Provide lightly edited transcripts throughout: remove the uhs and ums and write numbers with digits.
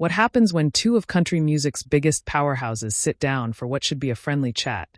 What happens when two of country music's biggest powerhouses sit down for what should be a friendly chat,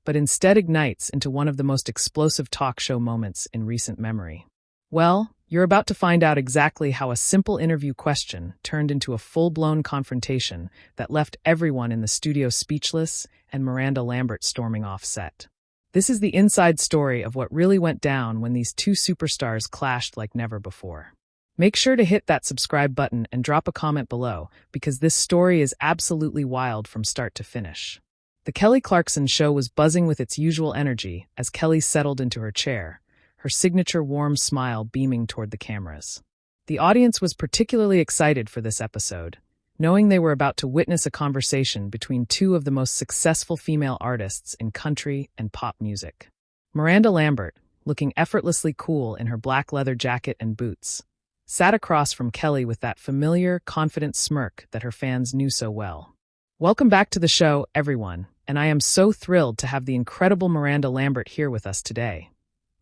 but instead ignites into one of the most explosive talk show moments in recent memory? Well, you're about to find out exactly how a simple interview question turned into a full-blown confrontation that left everyone in the studio speechless and Miranda Lambert storming off set. This is the inside story of what really went down when these two superstars clashed like never before. Make sure to hit that subscribe button and drop a comment below, because this story is absolutely wild from start to finish. The Kelly Clarkson show was buzzing with its usual energy as Kelly settled into her chair, her signature warm smile beaming toward the cameras. The audience was particularly excited for this episode, knowing they were about to witness a conversation between two of the most successful female artists in country and pop music. Miranda Lambert, looking effortlessly cool in her black leather jacket and boots, sat across from Kelly with that familiar, confident smirk that her fans knew so well. Welcome back to the show, everyone, and I am so thrilled to have the incredible Miranda Lambert here with us today,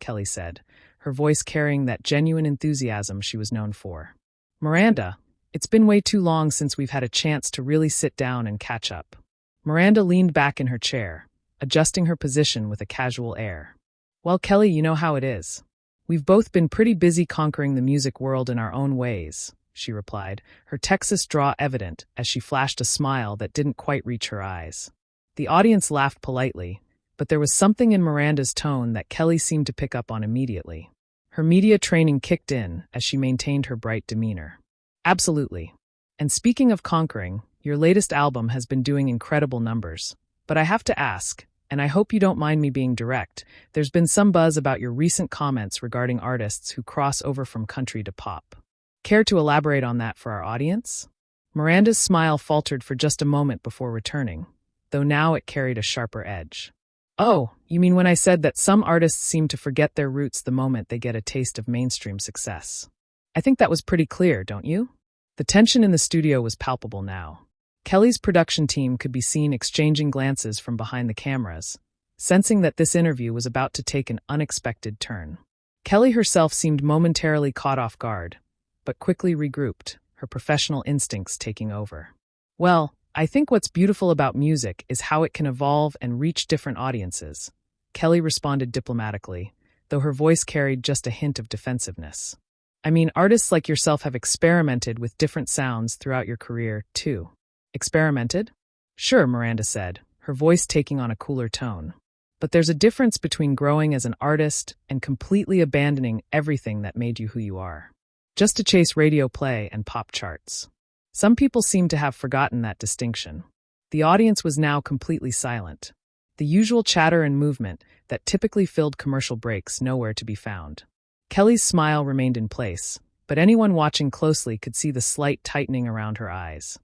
Kelly said, her voice carrying that genuine enthusiasm she was known for. Miranda, it's been way too long since we've had a chance to really sit down and catch up. Miranda leaned back in her chair, adjusting her position with a casual air. Well, Kelly, you know how it is. We've both been pretty busy conquering the music world in our own ways, she replied, her Texas draw evident as she flashed a smile that didn't quite reach her eyes. The audience laughed politely, but there was something in Miranda's tone that Kelly seemed to pick up on immediately. Her media training kicked in as she maintained her bright demeanor. Absolutely. And speaking of conquering, your latest album has been doing incredible numbers. But I have to ask, and I hope you don't mind me being direct, there's been some buzz about your recent comments regarding artists who cross over from country to pop. Care to elaborate on that for our audience? Miranda's smile faltered for just a moment before returning, though now it carried a sharper edge. Oh, you mean when I said that some artists seem to forget their roots the moment they get a taste of mainstream success? I think that was pretty clear, don't you? The tension in the studio was palpable now. Kelly's production team could be seen exchanging glances from behind the cameras, sensing that this interview was about to take an unexpected turn. Kelly herself seemed momentarily caught off guard, but quickly regrouped, her professional instincts taking over. Well, I think what's beautiful about music is how it can evolve and reach different audiences, Kelly responded diplomatically, though her voice carried just a hint of defensiveness. I mean, artists like yourself have experimented with different sounds throughout your career, too. Experimented? Sure, Miranda said, her voice taking on a cooler tone. But there's a difference between growing as an artist and completely abandoning everything that made you who you are, just to chase radio play and pop charts. Some people seem to have forgotten that distinction. The audience was now completely silent. The usual chatter and movement that typically filled commercial breaks nowhere to be found. Kelly's smile remained in place, but anyone watching closely could see the slight tightening around her eyes.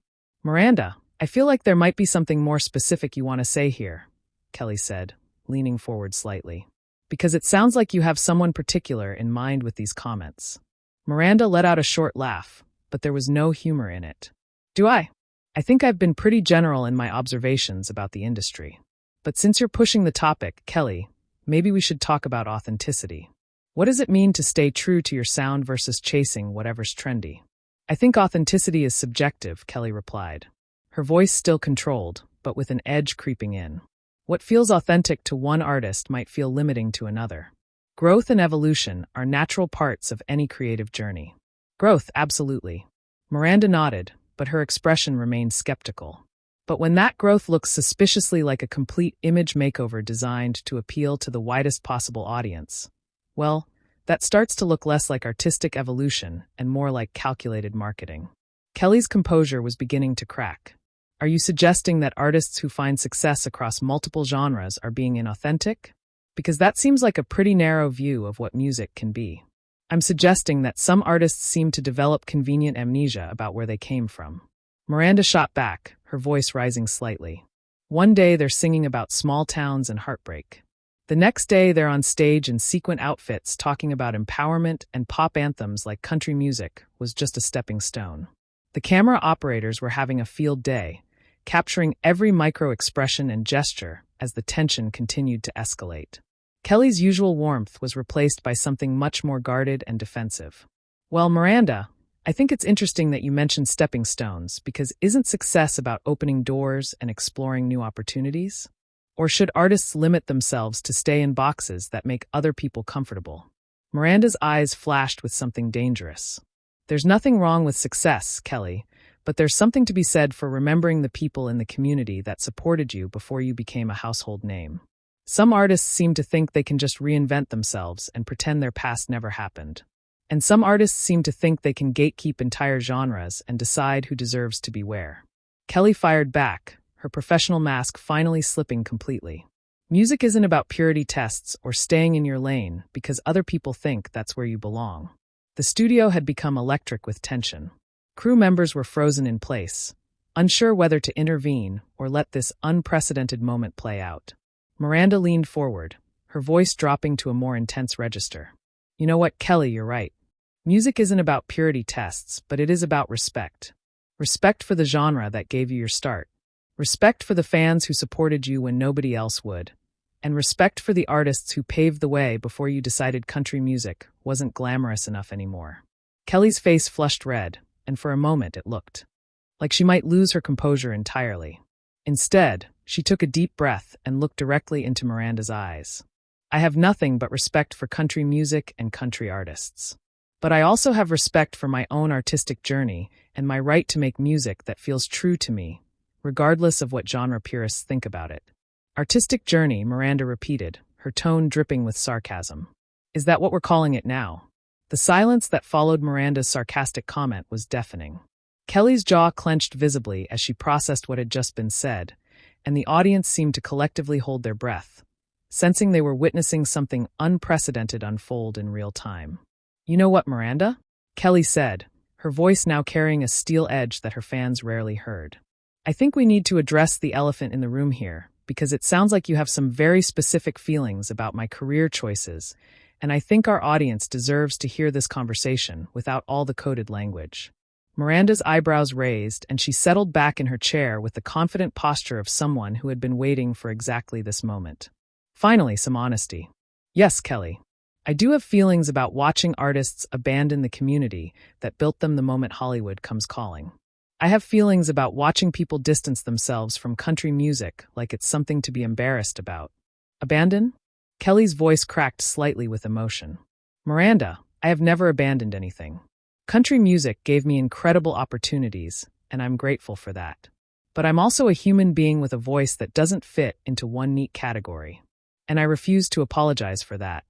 Miranda, I feel like there might be something more specific you want to say here, Kelly said, leaning forward slightly. Because it sounds like you have someone particular in mind with these comments. Miranda let out a short laugh, but there was no humor in it. Do I? I think I've been pretty general in my observations about the industry. But since you're pushing the topic, Kelly, maybe we should talk about authenticity. What does it mean to stay true to your sound versus chasing whatever's trendy? I think authenticity is subjective, Kelly replied, her voice still controlled, but with an edge creeping in. What feels authentic to one artist might feel limiting to another. Growth and evolution are natural parts of any creative journey. Growth, absolutely. Miranda nodded, but her expression remained skeptical. But when that growth looks suspiciously like a complete image makeover designed to appeal to the widest possible audience, well, that starts to look less like artistic evolution and more like calculated marketing. Kelly's composure was beginning to crack. Are you suggesting that artists who find success across multiple genres are being inauthentic? Because that seems like a pretty narrow view of what music can be. I'm suggesting that some artists seem to develop convenient amnesia about where they came from. Miranda shot back, her voice rising slightly. One day they're singing about small towns and heartbreak. The next day, they're on stage in sequin outfits talking about empowerment, and pop anthems like country music was just a stepping stone. The camera operators were having a field day, capturing every micro-expression and gesture as the tension continued to escalate. Kelly's usual warmth was replaced by something much more guarded and defensive. Well, Miranda, I think it's interesting that you mentioned stepping stones, because isn't success about opening doors and exploring new opportunities? Or should artists limit themselves to stay in boxes that make other people comfortable? Miranda's eyes flashed with something dangerous. There's nothing wrong with success, Kelly, but there's something to be said for remembering the people in the community that supported you before you became a household name. Some artists seem to think they can just reinvent themselves and pretend their past never happened. And some artists seem to think they can gatekeep entire genres and decide who deserves to be where. Kelly fired back, her professional mask finally slipping completely. Music isn't about purity tests or staying in your lane because other people think that's where you belong. The studio had become electric with tension. Crew members were frozen in place, unsure whether to intervene or let this unprecedented moment play out. Miranda leaned forward, her voice dropping to a more intense register. You know what, Kelly, you're right. Music isn't about purity tests, but it is about respect. Respect for the genre that gave you your start. Respect for the fans who supported you when nobody else would. And respect for the artists who paved the way before you decided country music wasn't glamorous enough anymore. Kelly's face flushed red, and for a moment it looked like she might lose her composure entirely. Instead, she took a deep breath and looked directly into Miranda's eyes. I have nothing but respect for country music and country artists. But I also have respect for my own artistic journey and my right to make music that feels true to me, regardless of what genre purists think about it. Artistic journey, Miranda repeated, her tone dripping with sarcasm. Is that what we're calling it now? The silence that followed Miranda's sarcastic comment was deafening. Kelly's jaw clenched visibly as she processed what had just been said, and the audience seemed to collectively hold their breath, sensing they were witnessing something unprecedented unfold in real time. You know what, Miranda? Kelly said, her voice now carrying a steel edge that her fans rarely heard. I think we need to address the elephant in the room here, because it sounds like you have some very specific feelings about my career choices, and I think our audience deserves to hear this conversation without all the coded language. Miranda's eyebrows raised, and she settled back in her chair with the confident posture of someone who had been waiting for exactly this moment. Finally, some honesty. Yes, Kelly. I do have feelings about watching artists abandon the community that built them the moment Hollywood comes calling. I have feelings about watching people distance themselves from country music like it's something to be embarrassed about. Abandon? Kelly's voice cracked slightly with emotion. Miranda, I have never abandoned anything. Country music gave me incredible opportunities, and I'm grateful for that. But I'm also a human being with a voice that doesn't fit into one neat category. And I refuse to apologize for that.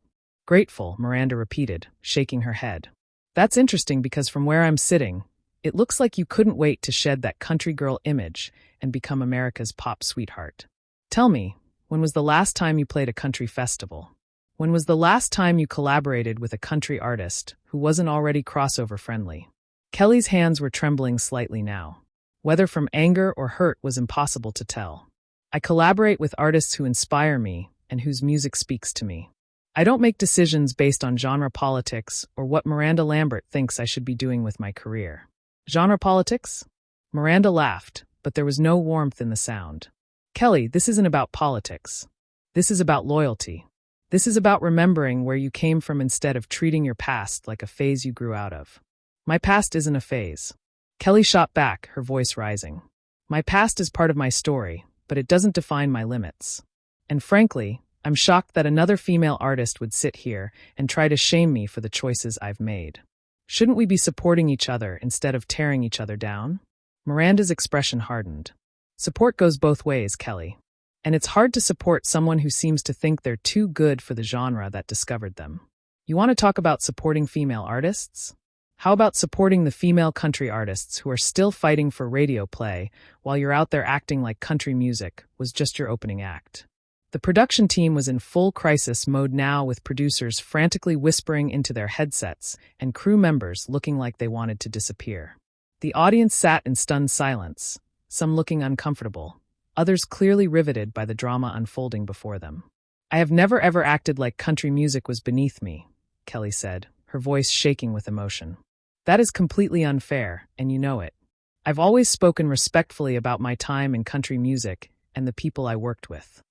Grateful, Miranda repeated, shaking her head. That's interesting because from where I'm sitting, it looks like you couldn't wait to shed that country girl image and become America's pop sweetheart. Tell me, when was the last time you played a country festival? When was the last time you collaborated with a country artist who wasn't already crossover friendly? Kelly's hands were trembling slightly now. Whether from anger or hurt was impossible to tell. I collaborate with artists who inspire me and whose music speaks to me. I don't make decisions based on genre politics or what Miranda Lambert thinks I should be doing with my career. Genre politics? Miranda laughed, but there was no warmth in the sound. Kelly, this isn't about politics. This is about loyalty. This is about remembering where you came from instead of treating your past like a phase you grew out of. My past isn't a phase. Kelly shot back, her voice rising. My past is part of my story, but it doesn't define my limits. And frankly, I'm shocked that another female artist would sit here and try to shame me for the choices I've made. Shouldn't we be supporting each other instead of tearing each other down? Miranda's expression hardened. Support goes both ways, Kelly. And it's hard to support someone who seems to think they're too good for the genre that discovered them. You want to talk about supporting female artists? How about supporting the female country artists who are still fighting for radio play while you're out there acting like country music was just your opening act? The production team was in full crisis mode now, with producers frantically whispering into their headsets and crew members looking like they wanted to disappear. The audience sat in stunned silence, some looking uncomfortable, others clearly riveted by the drama unfolding before them. I have never ever acted like country music was beneath me, Kelly said, her voice shaking with emotion. That is completely unfair, and you know it. I've always spoken respectfully about my time in country music and the people I worked with.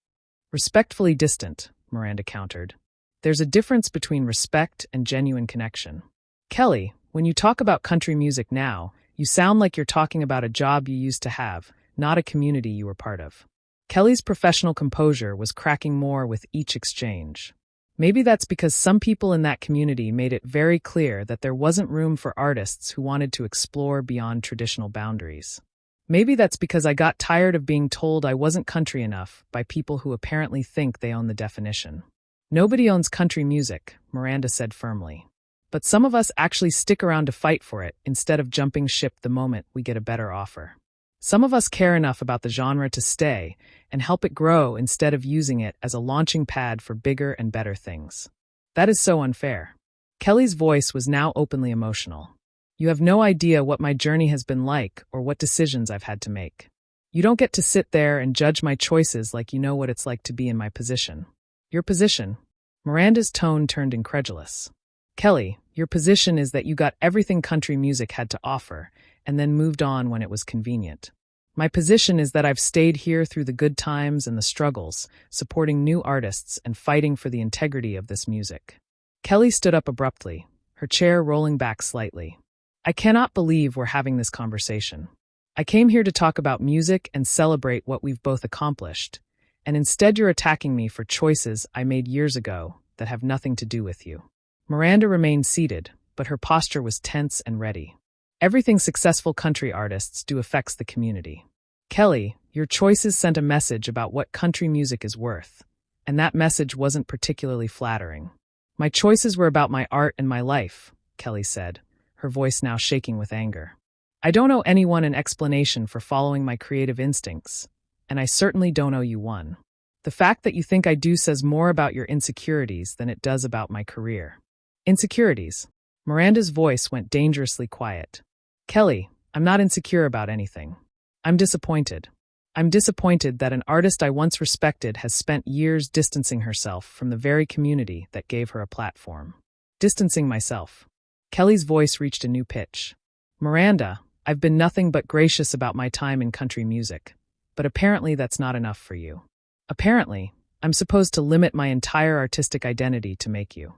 Respectfully distant, Miranda countered. There's a difference between respect and genuine connection. Kelly, When you talk about country music now, you sound like you're talking about a job you used to have, not a community you were part of." Kelly's professional composure was cracking more with each exchange. Maybe that's because some people in that community made it very clear that there wasn't room for artists who wanted to explore beyond traditional boundaries. Maybe that's because I got tired of being told I wasn't country enough by people who apparently think they own the definition. "Nobody owns country music," Miranda said firmly. "But some of us actually stick around to fight for it instead of jumping ship the moment we get a better offer. Some of us care enough about the genre to stay and help it grow instead of using it as a launching pad for bigger and better things. That is so unfair." Kelly's voice was now openly emotional. "You have no idea what my journey has been like or what decisions I've had to make. You don't get to sit there and judge my choices like you know what it's like to be in my position." "Your position?" Miranda's tone turned incredulous. "Kelly, your position is that you got everything country music had to offer and then moved on when it was convenient. My position is that I've stayed here through the good times and the struggles, supporting new artists and fighting for the integrity of this music." Kelly stood up abruptly, her chair rolling back slightly. "I cannot believe we're having this conversation. I came here to talk about music and celebrate what we've both accomplished, and instead you're attacking me for choices I made years ago that have nothing to do with you." Miranda remained seated, but her posture was tense and ready. "Everything successful country artists do affects the community. Kelly, your choices sent a message about what country music is worth, and that message wasn't particularly flattering." "My choices were about my art and my life," Kelly said, her voice now shaking with anger. "I don't owe anyone an explanation for following my creative instincts, and I certainly don't owe you one. The fact that you think I do says more about your insecurities than it does about my career." "Insecurities?" Miranda's voice went dangerously quiet. "Kelly, I'm not insecure about anything. I'm disappointed. I'm disappointed that an artist I once respected has spent years distancing herself from the very community that gave her a platform." "Distancing myself." Kelly's voice reached a new pitch. "Miranda, I've been nothing but gracious about my time in country music, but apparently that's not enough for you. Apparently, I'm supposed to limit my entire artistic identity to make you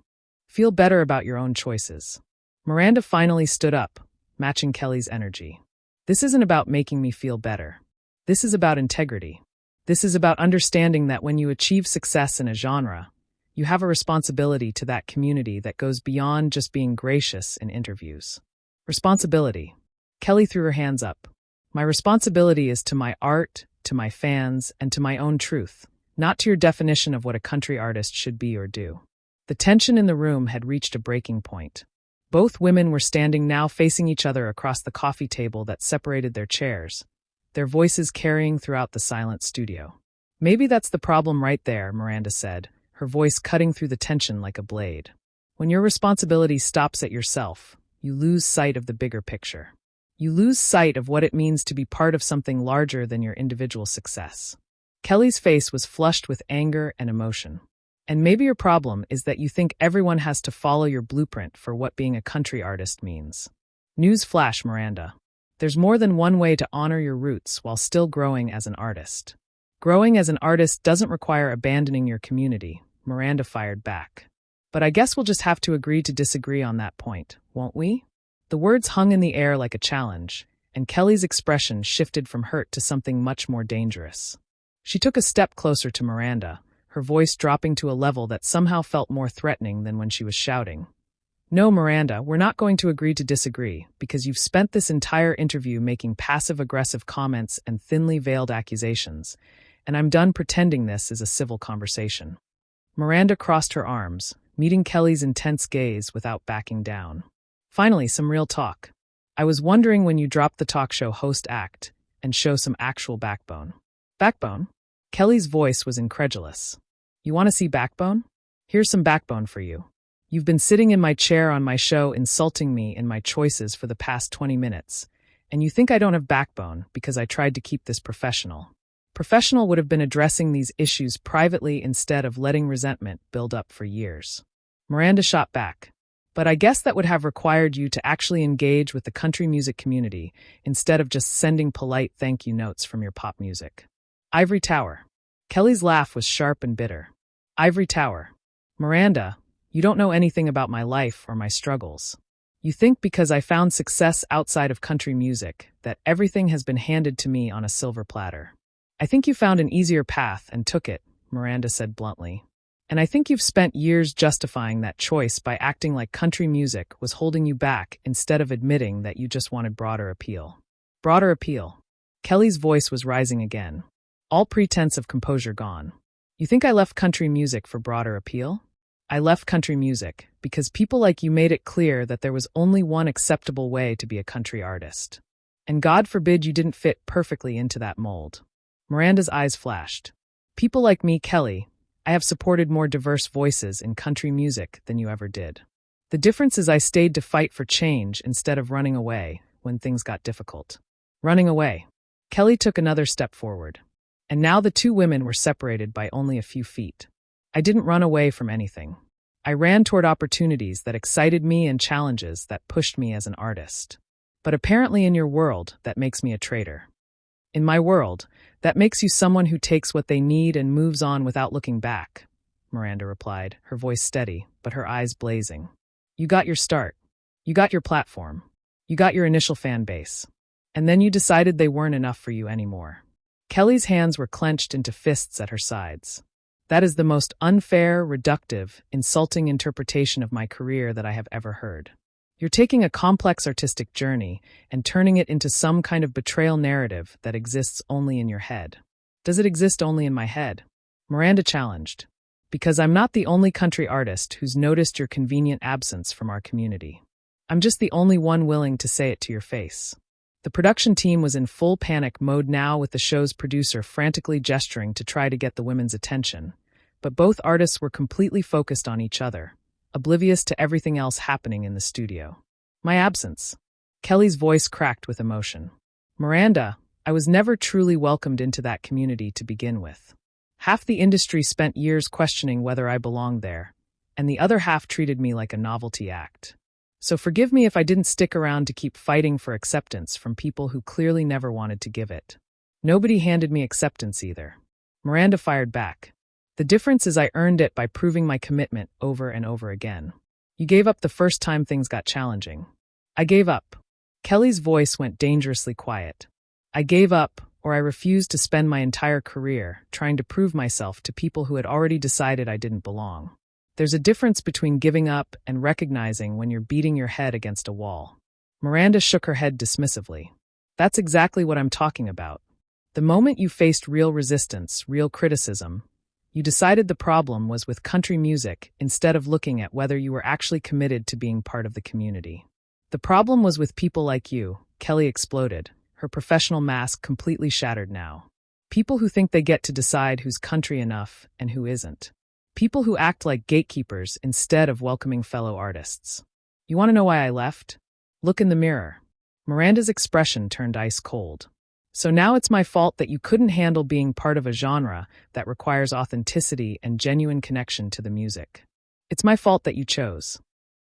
feel better about your own choices." Miranda finally stood up, matching Kelly's energy. "This isn't about making me feel better. This is about integrity. This is about understanding that when you achieve success in a genre, you have a responsibility to that community that goes beyond just being gracious in interviews." "Responsibility." Kelly threw her hands up. "My responsibility is to my art, to my fans, and to my own truth, not to your definition of what a country artist should be or do." The tension in the room had reached a breaking point. Both women were standing now facing each other across the coffee table that separated their chairs, their voices carrying throughout the silent studio. "Maybe that's the problem right there," Miranda said, her voice cutting through the tension like a blade. "When your responsibility stops at yourself, you lose sight of the bigger picture. You lose sight of what it means to be part of something larger than your individual success." Kelly's face was flushed with anger and emotion. "And maybe your problem is that you think everyone has to follow your blueprint for what being a country artist means. News flash, Miranda. There's more than one way to honor your roots while still growing as an artist. Growing as an artist doesn't require abandoning your community," Miranda fired back. "But I guess we'll just have to agree to disagree on that point, won't we?" The words hung in the air like a challenge, and Kelly's expression shifted from hurt to something much more dangerous. She took a step closer to Miranda, her voice dropping to a level that somehow felt more threatening than when she was shouting. "No, Miranda, we're not going to agree to disagree, because you've spent this entire interview making passive-aggressive comments and thinly veiled accusations, and I'm done pretending this is a civil conversation." Miranda crossed her arms, meeting Kelly's intense gaze without backing down. "Finally, some real talk. I was wondering when you dropped the talk show host act and show some actual backbone." "Backbone?" Kelly's voice was incredulous. "You want to see backbone? Here's some backbone for you. You've been sitting in my chair on my show insulting me in my choices for the past 20 minutes, and you think I don't have backbone because I tried to keep this professional. Professional would have been addressing these issues privately instead of letting resentment build up for years." Miranda shot back. "But I guess that would have required you to actually engage with the country music community instead of just sending polite thank you notes from your pop music." "Ivory Tower." Kelly's laugh was sharp and bitter. "Ivory Tower. Miranda, you don't know anything about my life or my struggles. You think because I found success outside of country music, that everything has been handed to me on a silver platter. I think you found an easier path and took it, Miranda said bluntly. And I think you've spent years justifying that choice by acting like country music was holding you back instead of admitting that you just wanted broader appeal. Broader appeal. Kelly's voice was rising again, all pretense of composure gone. You think I left country music for broader appeal? I left country music because people like you made it clear that there was only one acceptable way to be a country artist. And God forbid you didn't fit perfectly into that mold. Miranda's eyes flashed. People like me, Kelly, I have supported more diverse voices in country music than you ever did. The difference is I stayed to fight for change instead of running away when things got difficult. Running away. Kelly took another step forward. And now the two women were separated by only a few feet. I didn't run away from anything. I ran toward opportunities that excited me and challenges that pushed me as an artist. But apparently in your world, that makes me a traitor. In my world, that makes you someone who takes what they need and moves on without looking back, Miranda replied, her voice steady, but her eyes blazing. You got your start. You got your platform. You got your initial fan base. And then you decided they weren't enough for you anymore. Kelly's hands were clenched into fists at her sides. That is the most unfair, reductive, insulting interpretation of my career that I have ever heard. You're taking a complex artistic journey and turning it into some kind of betrayal narrative that exists only in your head. Does it exist only in my head? Miranda challenged. Because I'm not the only country artist who's noticed your convenient absence from our community. I'm just the only one willing to say it to your face. The production team was in full panic mode now, with the show's producer frantically gesturing to try to get the women's attention. But both artists were completely focused on each other, oblivious to everything else happening in the studio. My absence. Kelly's voice cracked with emotion. Miranda, I was never truly welcomed into that community to begin with. Half the industry spent years questioning whether I belonged there, and the other half treated me like a novelty act. So forgive me if I didn't stick around to keep fighting for acceptance from people who clearly never wanted to give it. Nobody handed me acceptance either. Miranda fired back. The difference is I earned it by proving my commitment over and over again. You gave up the first time things got challenging. I gave up. Kelly's voice went dangerously quiet. I gave up, or I refused to spend my entire career trying to prove myself to people who had already decided I didn't belong. There's a difference between giving up and recognizing when you're beating your head against a wall. Miranda shook her head dismissively. That's exactly what I'm talking about. The moment you faced real resistance, real criticism, you decided the problem was with country music instead of looking at whether you were actually committed to being part of the community. The problem was with people like you, Kelly exploded, her professional mask completely shattered now. People who think they get to decide who's country enough and who isn't. People who act like gatekeepers instead of welcoming fellow artists. You want to know why I left? Look in the mirror. Miranda's expression turned ice cold. So now it's my fault that you couldn't handle being part of a genre that requires authenticity and genuine connection to the music. It's my fault that you chose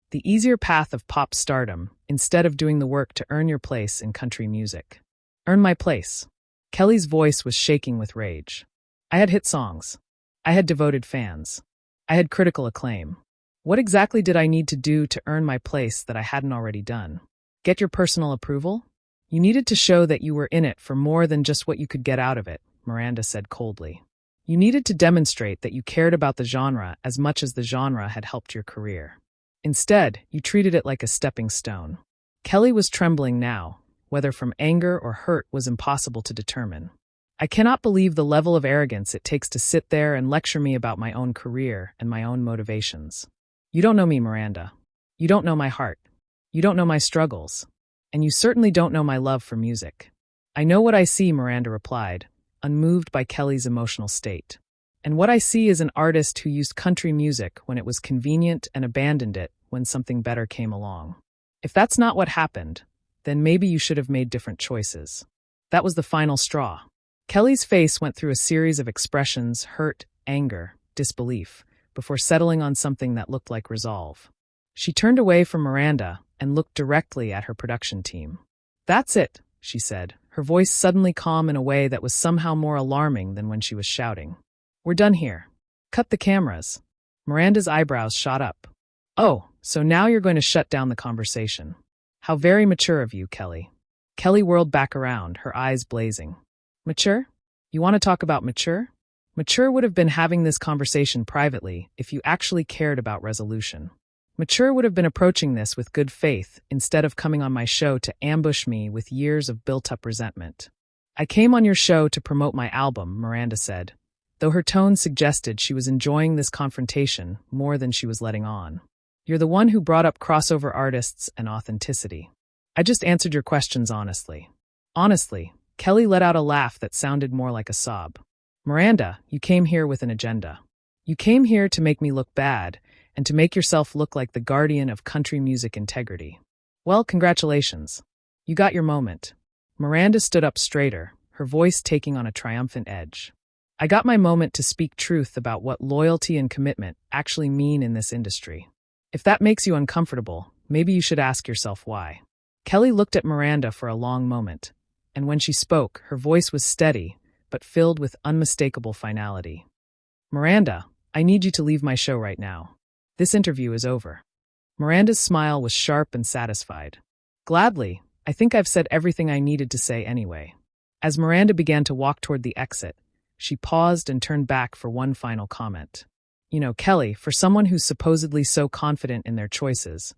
the easier path of pop stardom instead of doing the work to earn your place in country music. Earn my place. Kelly's voice was shaking with rage. I had hit songs. I had devoted fans. I had critical acclaim. What exactly did I need to do to earn my place that I hadn't already done? Get your personal approval? You needed to show that you were in it for more than just what you could get out of it, Miranda said coldly. You needed to demonstrate that you cared about the genre as much as the genre had helped your career. Instead, you treated it like a stepping stone. Kelly was trembling now, whether from anger or hurt was impossible to determine. I cannot believe the level of arrogance it takes to sit there and lecture me about my own career and my own motivations. You don't know me, Miranda. You don't know my heart. You don't know my struggles. And you certainly don't know my love for music. I know what I see, Miranda replied, unmoved by Kelly's emotional state. And what I see is an artist who used country music when it was convenient and abandoned it when something better came along. If that's not what happened, then maybe you should have made different choices. That was the final straw. Kelly's face went through a series of expressions: hurt, anger, disbelief, before settling on something that looked like resolve. She turned away from Miranda and looked directly at her production team. That's it, she said, her voice suddenly calm in a way that was somehow more alarming than when she was shouting. We're done here. Cut the cameras. Miranda's eyebrows shot up. Oh, So now you're going to shut down the conversation. How very mature of you, Kelly. Kelly whirled back around, her eyes blazing. Mature? You want to talk about mature? Mature would have been having this conversation privately if you actually cared about resolution. Mature would have been approaching this with good faith instead of coming on my show to ambush me with years of built-up resentment. I came on your show to promote my album, Miranda said, though her tone suggested she was enjoying this confrontation more than she was letting on. You're the one who brought up crossover artists and authenticity. I just answered your questions honestly. Honestly, Kelly let out a laugh that sounded more like a sob. Miranda, you came here with an agenda. You came here to make me look bad and to make yourself look like the guardian of country music integrity. Well, congratulations. You got your moment. Miranda stood up straighter, her voice taking on a triumphant edge. I got my moment to speak truth about what loyalty and commitment actually mean in this industry. If that makes you uncomfortable, maybe you should ask yourself why. Kelly looked at Miranda for a long moment, and when she spoke, her voice was steady, but filled with unmistakable finality. Miranda, I need you to leave my show right now. This interview is over. Miranda's smile was sharp and satisfied. Gladly, I think I've said everything I needed to say anyway. As Miranda began to walk toward the exit, she paused and turned back for one final comment. You know, Kelly, for someone who's supposedly so confident in their choices,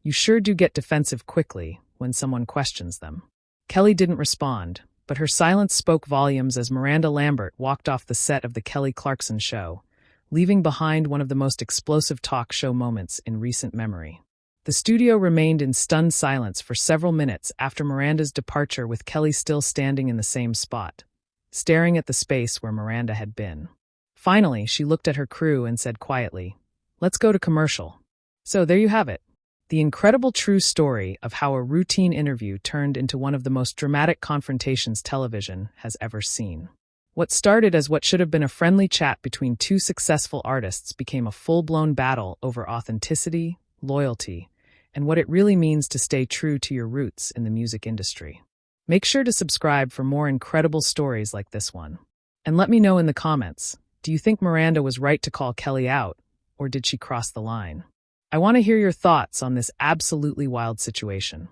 you sure do get defensive quickly when someone questions them. Kelly didn't respond, but her silence spoke volumes as Miranda Lambert walked off the set of the Kelly Clarkson show, leaving behind one of the most explosive talk show moments in recent memory. The studio remained in stunned silence for several minutes after Miranda's departure, with Kelly still standing in the same spot, staring at the space where Miranda had been. Finally, she looked at her crew and said quietly, "Let's go to commercial." So there you have it. The incredible true story of how a routine interview turned into one of the most dramatic confrontations television has ever seen. What started as what should have been a friendly chat between two successful artists became a full-blown battle over authenticity, loyalty, and what it really means to stay true to your roots in the music industry. Make sure to subscribe for more incredible stories like this one. And let me know in the comments, do you think Miranda was right to call Kelly out, or did she cross the line? I want to hear your thoughts on this absolutely wild situation.